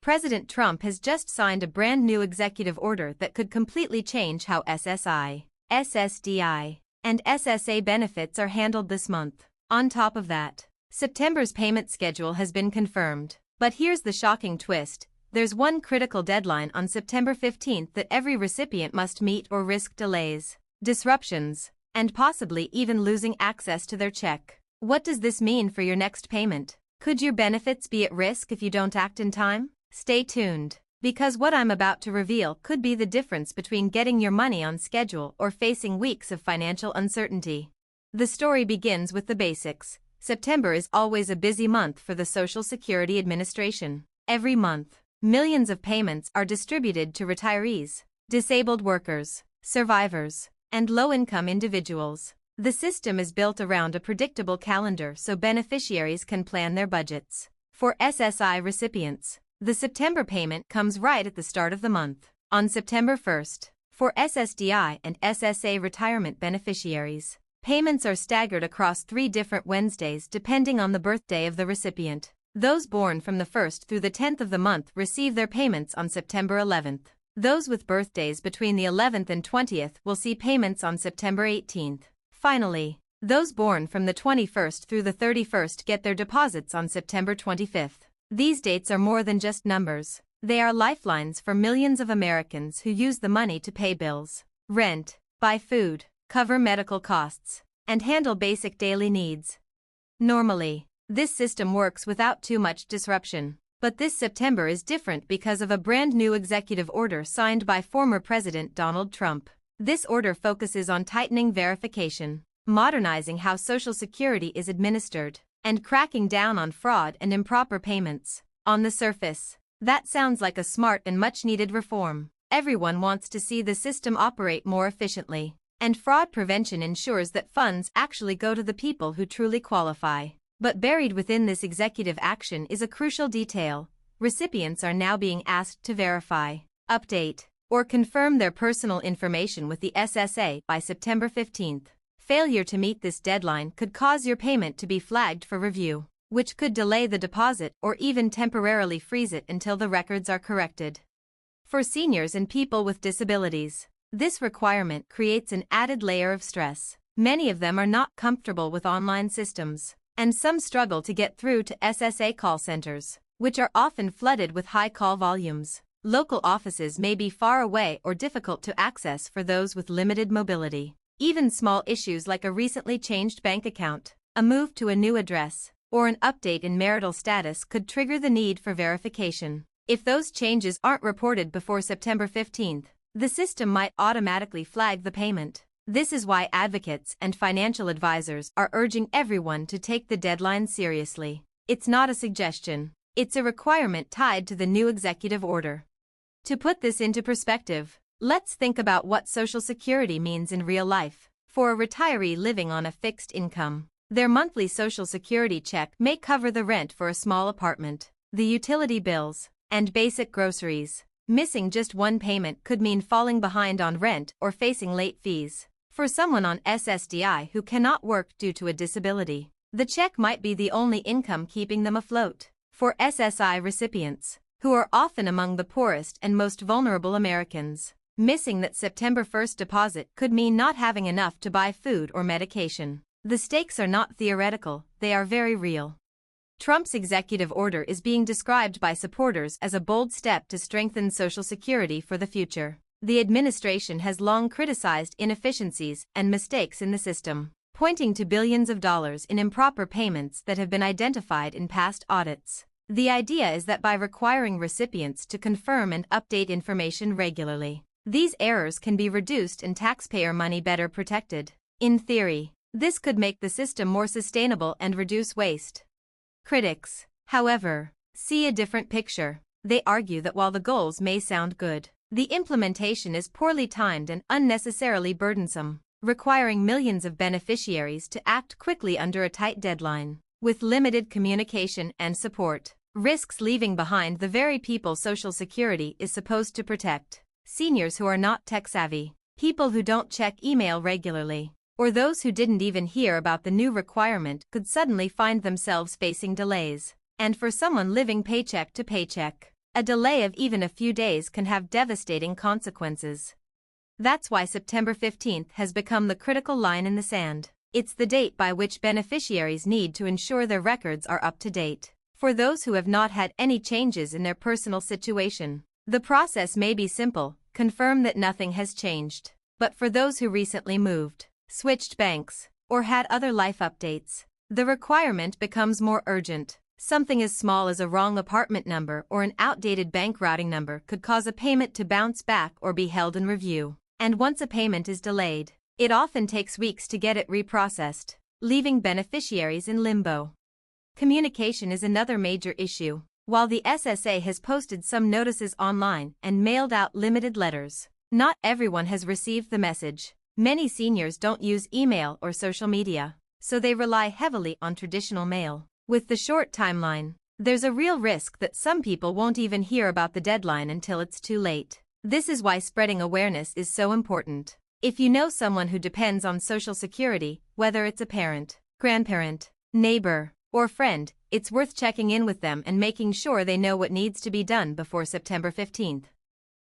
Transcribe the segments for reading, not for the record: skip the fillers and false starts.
President Trump has just signed a brand new executive order that could completely change how SSI, SSDI, and SSA benefits are handled this month. On top of that, September's payment schedule has been confirmed. But here's the shocking twist. There's one critical deadline on September 15th that every recipient must meet or risk delays, disruptions, and possibly even losing access to their check. What does this mean for your next payment? Could your benefits be at risk if you don't act in time? Stay tuned, because what I'm about to reveal could be the difference between getting your money on schedule or facing weeks of financial uncertainty. The story begins with the basics. September is always a busy month for the Social Security Administration. Every month, millions of payments are distributed to retirees, disabled workers, survivors, and low-income individuals. The system is built around a predictable calendar so beneficiaries can plan their budgets. For SSI recipients, the September payment comes right at the start of the month, on September 1st. For SSDI and SSA retirement beneficiaries, payments are staggered across 3 different Wednesdays depending on the birthday of the recipient. Those born from the 1st through the 10th of the month receive their payments on September 11th. Those with birthdays between the 11th and 20th will see payments on September 18th. Finally, those born from the 21st through the 31st get their deposits on September 25th. These dates are more than just numbers. They are lifelines for millions of Americans who use the money to pay bills, rent, buy food, cover medical costs, and handle basic daily needs. Normally, this system works without too much disruption. But this September is different because of a brand new executive order signed by former President Donald Trump. This order focuses on tightening verification, modernizing how Social Security is administered, and cracking down on fraud and improper payments. On the surface, that sounds like a smart and much-needed reform. Everyone wants to see the system operate more efficiently, and fraud prevention ensures that funds actually go to the people who truly qualify. But buried within this executive action is a crucial detail. Recipients are now being asked to verify, update, or confirm their personal information with the SSA by September 15th. Failure to meet this deadline could cause your payment to be flagged for review, which could delay the deposit or even temporarily freeze it until the records are corrected. For seniors and people with disabilities, this requirement creates an added layer of stress. Many of them are not comfortable with online systems, and some struggle to get through to SSA call centers, which are often flooded with high call volumes. Local offices may be far away or difficult to access for those with limited mobility. Even small issues like a recently changed bank account, a move to a new address, or an update in marital status could trigger the need for verification. If those changes aren't reported before September 15th, the system might automatically flag the payment. This is why advocates and financial advisors are urging everyone to take the deadline seriously. It's not a suggestion, it's a requirement tied to the new executive order. To put this into perspective, let's think about what Social Security means in real life. For a retiree living on a fixed income, their monthly Social Security check may cover the rent for a small apartment, the utility bills, and basic groceries. Missing just one payment could mean falling behind on rent or facing late fees. For someone on SSDI who cannot work due to a disability, the check might be the only income keeping them afloat. For SSI recipients, who are often among the poorest and most vulnerable Americans, missing that September 1st deposit could mean not having enough to buy food or medication. The stakes are not theoretical, they are very real. Trump's executive order is being described by supporters as a bold step to strengthen Social Security for the future. The administration has long criticized inefficiencies and mistakes in the system, pointing to billions of dollars in improper payments that have been identified in past audits. The idea is that by requiring recipients to confirm and update information regularly, these errors can be reduced and taxpayer money better protected. In theory, this could make the system more sustainable and reduce waste. Critics, however, see a different picture. They argue that while the goals may sound good, the implementation is poorly timed and unnecessarily burdensome, requiring millions of beneficiaries to act quickly under a tight deadline. With limited communication and support, risks leaving behind the very people Social Security is supposed to protect. Seniors who are not tech-savvy, people who don't check email regularly, or those who didn't even hear about the new requirement could suddenly find themselves facing delays. And for someone living paycheck to paycheck, A delay of even a few days can have devastating consequences. That's why September 15th has become the critical line in the sand. It's the date by which beneficiaries need to ensure their records are up to date. For those who have not had any changes in their personal situation, the process may be simple: confirm that nothing has changed. But for those who recently moved, switched banks, or had other life updates, the requirement becomes more urgent. Something as small as a wrong apartment number or an outdated bank routing number could cause a payment to bounce back or be held in review. And once a payment is delayed, it often takes weeks to get it reprocessed, leaving beneficiaries in limbo. Communication is another major issue. While the SSA has posted some notices online and mailed out limited letters, not everyone has received the message. Many seniors don't use email or social media, so they rely heavily on traditional mail. With the short timeline, there's a real risk that some people won't even hear about the deadline until it's too late. This is why spreading awareness is so important. If you know someone who depends on Social Security, whether it's a parent, grandparent, neighbor, or friend, it's worth checking in with them and making sure they know what needs to be done before September 15th.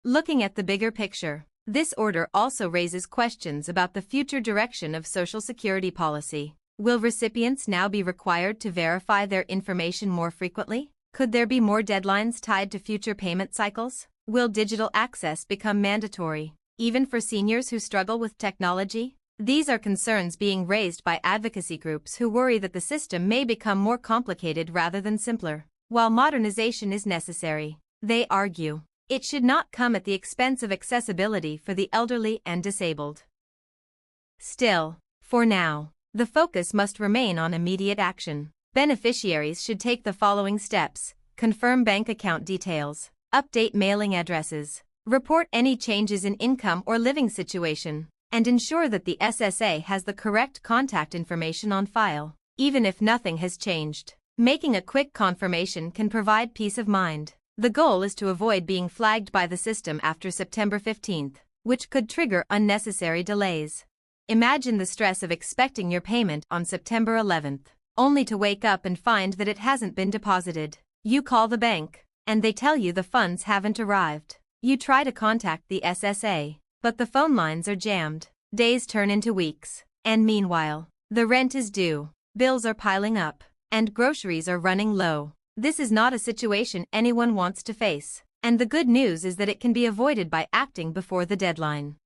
Looking at the bigger picture, this order also raises questions about the future direction of Social Security policy. Will recipients now be required to verify their information more frequently? Could there be more deadlines tied to future payment cycles? Will digital access become mandatory, even for seniors who struggle with technology? These are concerns being raised by advocacy groups who worry that the system may become more complicated rather than simpler. While modernization is necessary, they argue, it should not come at the expense of accessibility for the elderly and disabled. Still, for now, the focus must remain on immediate action. Beneficiaries should take the following steps: confirm bank account details, update mailing addresses, report any changes in income or living situation, and ensure that the SSA has the correct contact information on file. Even if nothing has changed, making a quick confirmation can provide peace of mind. The goal is to avoid being flagged by the system after September 15th, which could trigger unnecessary delays. Imagine the stress of expecting your payment on September 11th, only to wake up and find that it hasn't been deposited. You call the bank, and they tell you the funds haven't arrived. You try to contact the SSA, but the phone lines are jammed. Days turn into weeks, and meanwhile, the rent is due, bills are piling up, and groceries are running low. This is not a situation anyone wants to face, and the good news is that it can be avoided by acting before the deadline.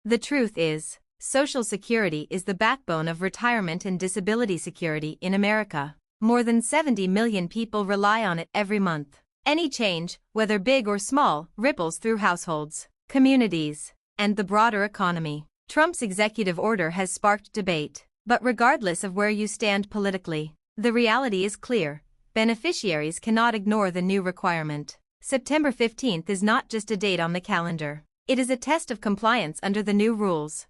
The truth is, Social Security is the backbone of retirement and disability security in America. More than 70 million people rely on it every month. Any change, whether big or small, ripples through households, communities, and the broader economy. Trump's executive order has sparked debate, but regardless of where you stand politically, the reality is clear: beneficiaries cannot ignore the new requirement. September 15th is not just a date on the calendar, it is a test of compliance under the new rules.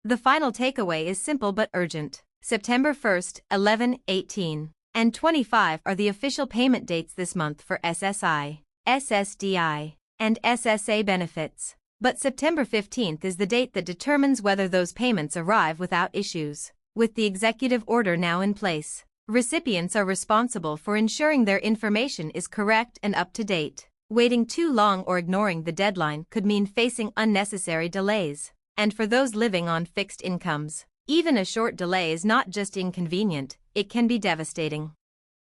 The final takeaway is simple but urgent. September 1st, 11, 18, and 25 are the official payment dates this month for SSI, SSDI, and SSA benefits. But September 15th is the date that determines whether those payments arrive without issues. With the executive order now in place, recipients are responsible for ensuring their information is correct and up to date. Waiting too long or ignoring the deadline could mean facing unnecessary delays. And for those living on fixed incomes, even a short delay is not just inconvenient, it can be devastating.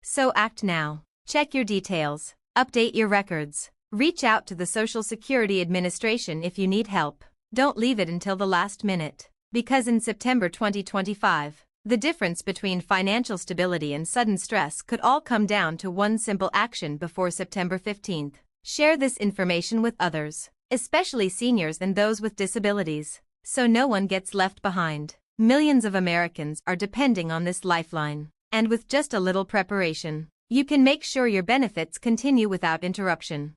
So act now. Check your details, update your records, reach out to the Social Security Administration if you need help. Don't leave it until the last minute, because in September 2025, the difference between financial stability and sudden stress could all come down to one simple action before September 15th. Share this information with others, especially seniors and those with disabilities, so no one gets left behind. Millions of Americans are depending on this lifeline, and with just a little preparation, you can make sure your benefits continue without interruption.